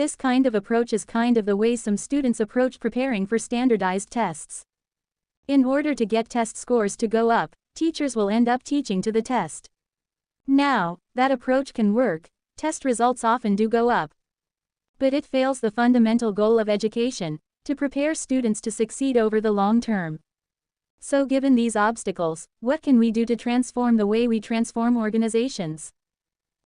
This kind of approach is kind of the way some students approach preparing for standardized tests. In order to get test scores to go up, teachers will end up teaching to the test. Now, that approach can work, test results often do go up. But it fails the fundamental goal of education, to prepare students to succeed over the long term. So given these obstacles, what can we do to transform the way we transform organizations?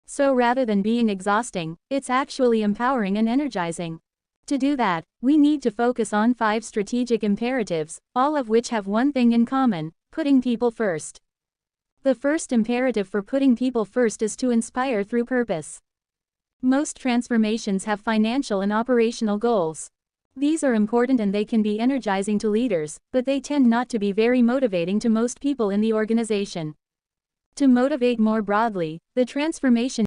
So rather than being exhausting, it's actually empowering and energizing. To do that, we need to focus on 5 strategic imperatives, all of which have one thing in common: putting people first. The first imperative for putting people first is to inspire through purpose. Most transformations have financial and operational goals. These are important and they can be energizing to leaders, but they tend not to be very motivating to most people in the organization. To motivate more broadly, the transformation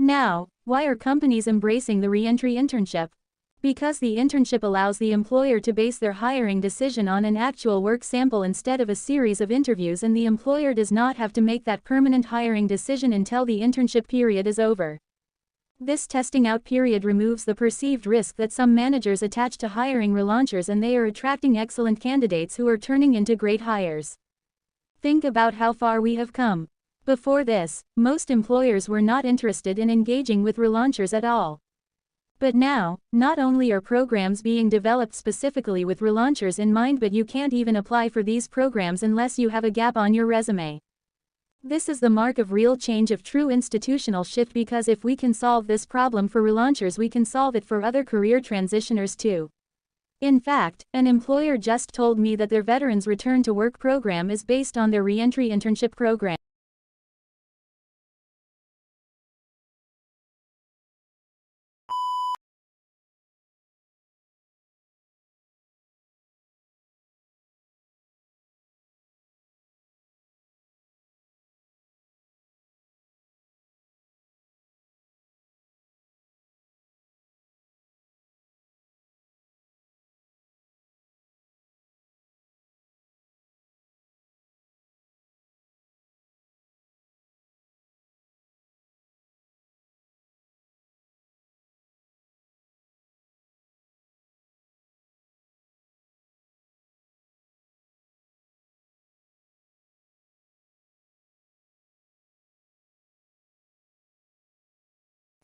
Now, why are companies embracing the re-entry internship? Because the internship allows the employer to base their hiring decision on an actual work sample instead of a series of interviews, and the employer does not have to make that permanent hiring decision until the internship period is over. This testing out period removes the perceived risk that some managers attach to hiring relaunchers, and they are attracting excellent candidates who are turning into great hires. Think about how far we have come. Before this, most employers were not interested in engaging with relaunchers at all. But now, not only are programs being developed specifically with relaunchers in mind, but you can't even apply for these programs unless you have a gap on your resume. This is the mark of real change, of true institutional shift, because if we can solve this problem for relaunchers, we can solve it for other career transitioners too. In fact, an employer just told me that their Veterans Return to Work program is based on their re-entry internship program.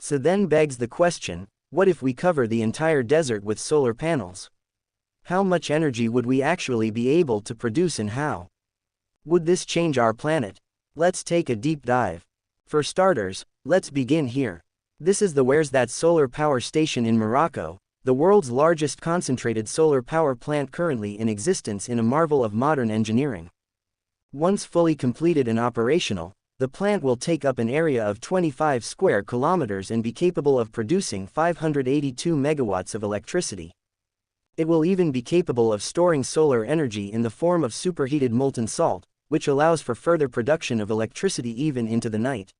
So then begs the question, what if we cover the entire desert with solar panels? How much energy would we actually be able to produce, and how would this change our planet? Let's take a deep dive. For starters, let's begin here. This is the Where's That solar power station in Morocco, the world's largest concentrated solar power plant currently in existence, in a marvel of modern engineering. Once fully completed and operational, the plant will take up an area of 25 square kilometers and be capable of producing 582 megawatts of electricity. It will even be capable of storing solar energy in the form of superheated molten salt, which allows for further production of electricity even into the night.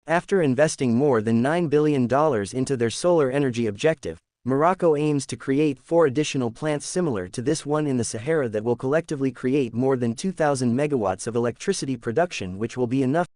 After investing more than $9 billion into their solar energy objective, Morocco aims to create 4 additional plants similar to this one in the Sahara that will collectively create more than 2,000 megawatts of electricity production, which will be enough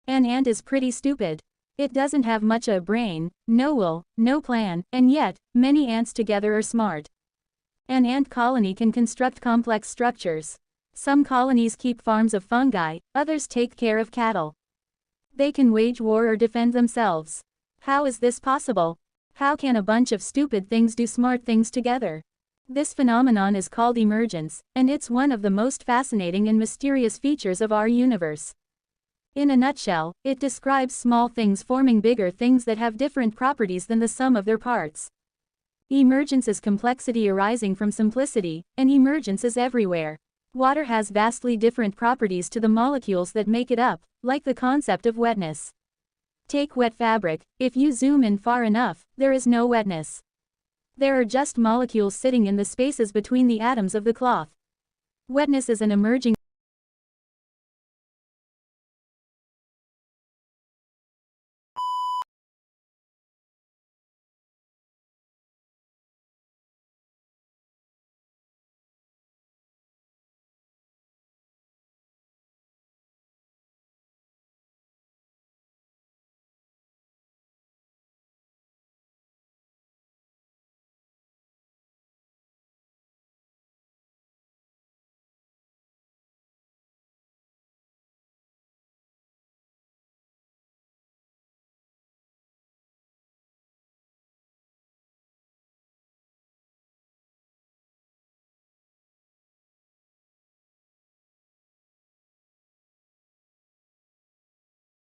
An ant is pretty stupid. It doesn't have much of a brain, no will, no plan, and yet, many ants together are smart. An ant colony can construct complex structures. Some colonies keep farms of fungi, others take care of cattle. They can wage war or defend themselves. How is this possible? How can a bunch of stupid things do smart things together? This phenomenon is called emergence, and it's one of the most fascinating and mysterious features of our universe. In a nutshell, it describes small things forming bigger things that have different properties than the sum of their parts. Emergence is complexity arising from simplicity, and emergence is everywhere. Water has vastly different properties to the molecules that make it up, like the concept of wetness. Take wet fabric. If you zoom in far enough, there is no wetness. There are just molecules sitting in the spaces between the atoms of the cloth. Wetness is an emerging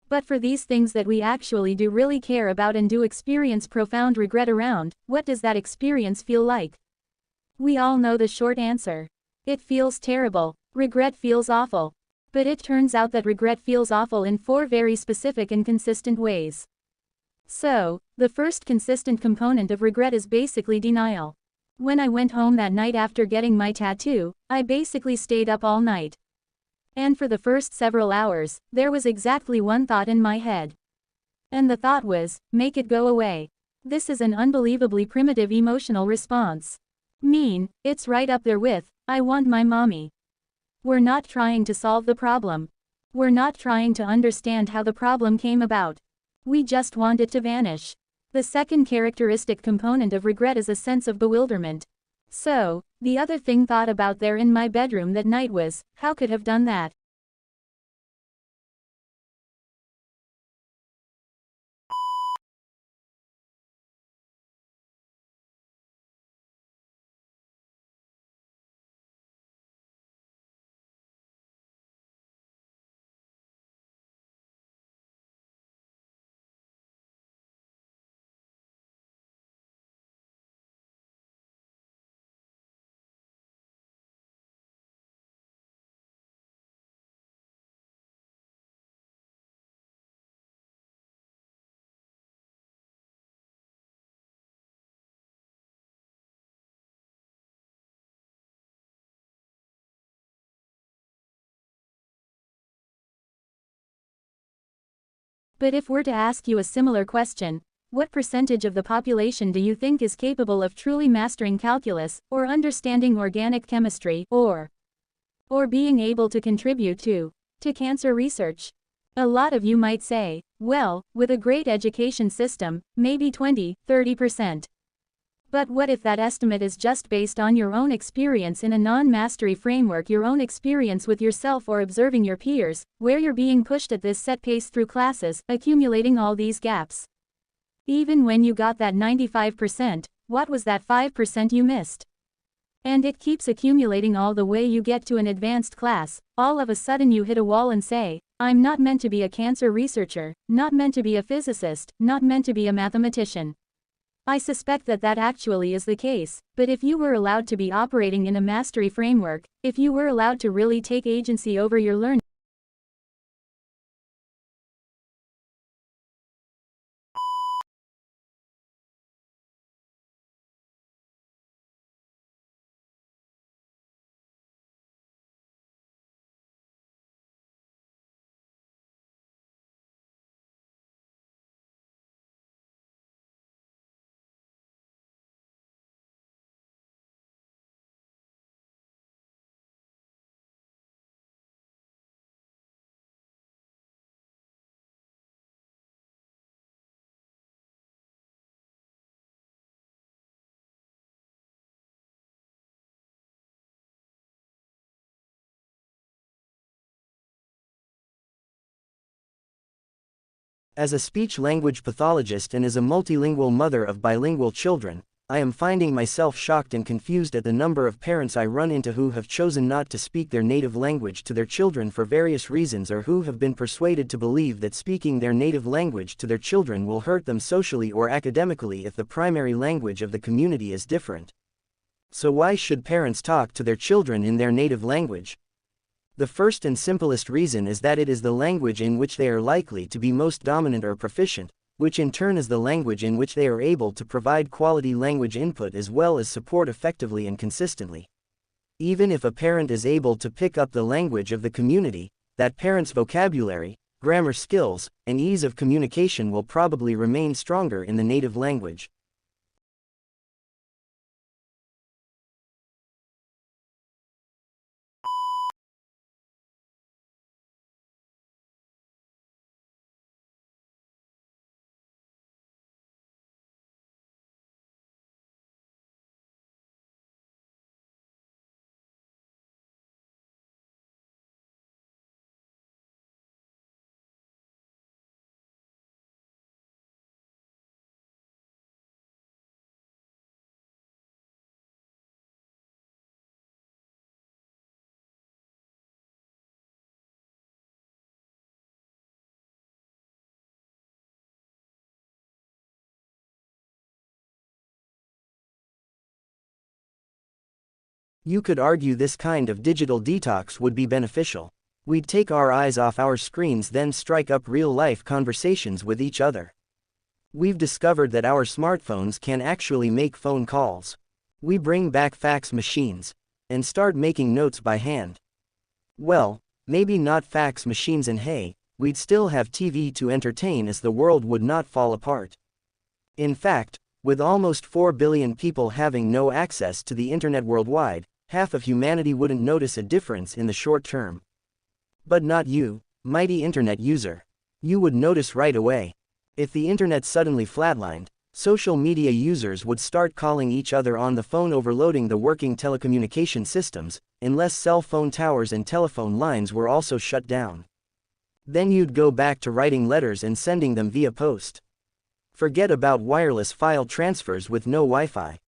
But for these things that we actually do really care about and do experience profound regret around, what does that experience feel like? We all know the short answer. It feels terrible. Regret feels awful. But it turns out that regret feels awful in 4 very specific and consistent ways. So, the first consistent component of regret is basically denial. When I went home that night after getting my tattoo, I basically stayed up all night. And for the first several hours, there was exactly one thought in my head. And the thought was, make it go away. This is an unbelievably primitive emotional response. It's right up there with, I want my mommy. We're not trying to solve the problem. We're not trying to understand how the problem came about. We just want it to vanish. The second characteristic component of regret is a sense of bewilderment. So, the other thing thought about there in my bedroom that night was, how could have done that? But if we're to ask you a similar question, what percentage of the population do you think is capable of truly mastering calculus, or understanding organic chemistry, or being able to contribute to cancer research? A lot of you might say, well, with a great education system, maybe 20–30%. But what if that estimate is just based on your own experience in a non-mastery framework, your own experience with yourself or observing your peers, where you're being pushed at this set pace through classes, accumulating all these gaps? Even when you got that 95%, what was that 5% you missed? And it keeps accumulating all the way you get to an advanced class, all of a sudden you hit a wall and say, I'm not meant to be a cancer researcher, not meant to be a physicist, not meant to be a mathematician. I suspect that that actually is the case, but if you were allowed to be operating in a mastery framework, if you were allowed to really take agency over your learning, As a speech-language pathologist and as a multilingual mother of bilingual children, I am finding myself shocked and confused at the number of parents I run into who have chosen not to speak their native language to their children for various reasons, or who have been persuaded to believe that speaking their native language to their children will hurt them socially or academically if the primary language of the community is different. So why should parents talk to their children in their native language? The first and simplest reason is that it is the language in which they are likely to be most dominant or proficient, which in turn is the language in which they are able to provide quality language input as well as support effectively and consistently. Even if a parent is able to pick up the language of the community, that parent's vocabulary, grammar skills, and ease of communication will probably remain stronger in the native language. You could argue this kind of digital detox would be beneficial. We'd take our eyes off our screens, then strike up real-life conversations with each other. We've discovered that our smartphones can actually make phone calls. We bring back fax machines and start making notes by hand. Well, maybe not fax machines, and hey, we'd still have TV to entertain, as the world would not fall apart. In fact, with almost 4 billion people having no access to the internet worldwide, half of humanity wouldn't notice a difference in the short term. But not you, mighty internet user. You would notice right away. If the internet suddenly flatlined, social media users would start calling each other on the phone, overloading the working telecommunication systems, unless cell phone towers and telephone lines were also shut down. Then you'd go back to writing letters and sending them via post. Forget about wireless file transfers with no Wi-Fi.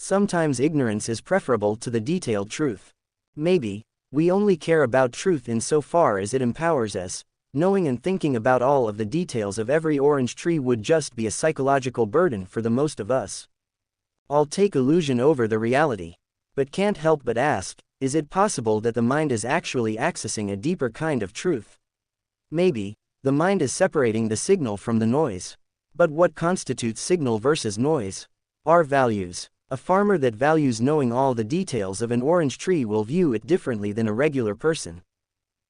Sometimes ignorance is preferable to the detailed truth. Maybe, we only care about truth insofar as it empowers us. Knowing and thinking about all of the details of every orange tree would just be a psychological burden for the most of us. I'll take illusion over the reality. But can't help but ask, is it possible that the mind is actually accessing a deeper kind of truth? Maybe, the mind is separating the signal from the noise. But what constitutes signal versus noise? Our values. A farmer that values knowing all the details of an orange tree will view it differently than a regular person.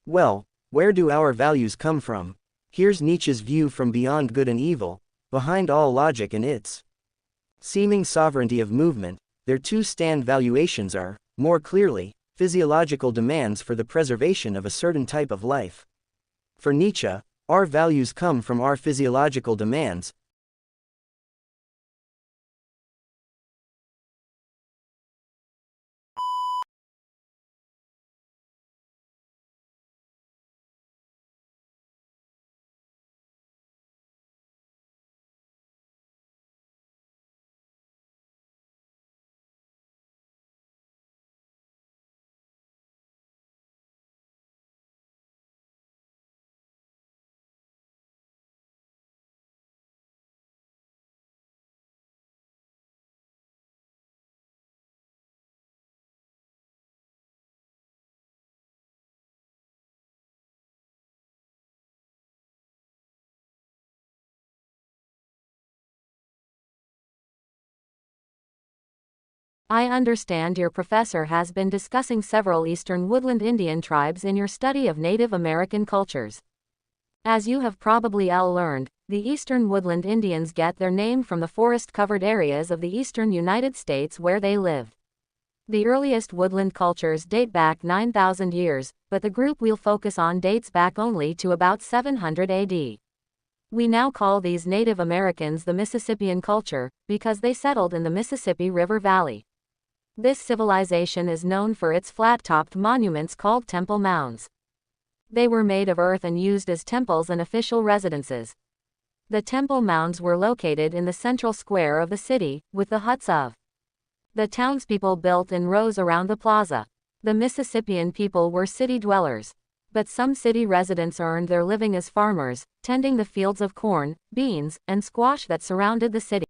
Well, where do our values come from? Here's Nietzsche's view from beyond good and evil, behind all logic and its seeming sovereignty of movement. Their two stand valuations are, more clearly, physiological demands for the preservation of a certain type of life. For Nietzsche, our values come from our physiological demands, I understand your professor has been discussing several Eastern Woodland Indian tribes in your study of Native American cultures. As you have probably all learned, the Eastern Woodland Indians get their name from the forest-covered areas of the eastern United States where they lived. The earliest woodland cultures date back 9,000 years, but the group we'll focus on dates back only to about 700 AD. We now call these Native Americans the Mississippian culture, because they settled in the Mississippi River Valley. This civilization is known for its flat-topped monuments called temple mounds. They were made of earth and used as temples and official residences. The temple mounds were located in the central square of the city, with the huts of the townspeople built in rows around the plaza. The Mississippian people were city dwellers. But some city residents earned their living as farmers, tending the fields of corn, beans, and squash that surrounded the city.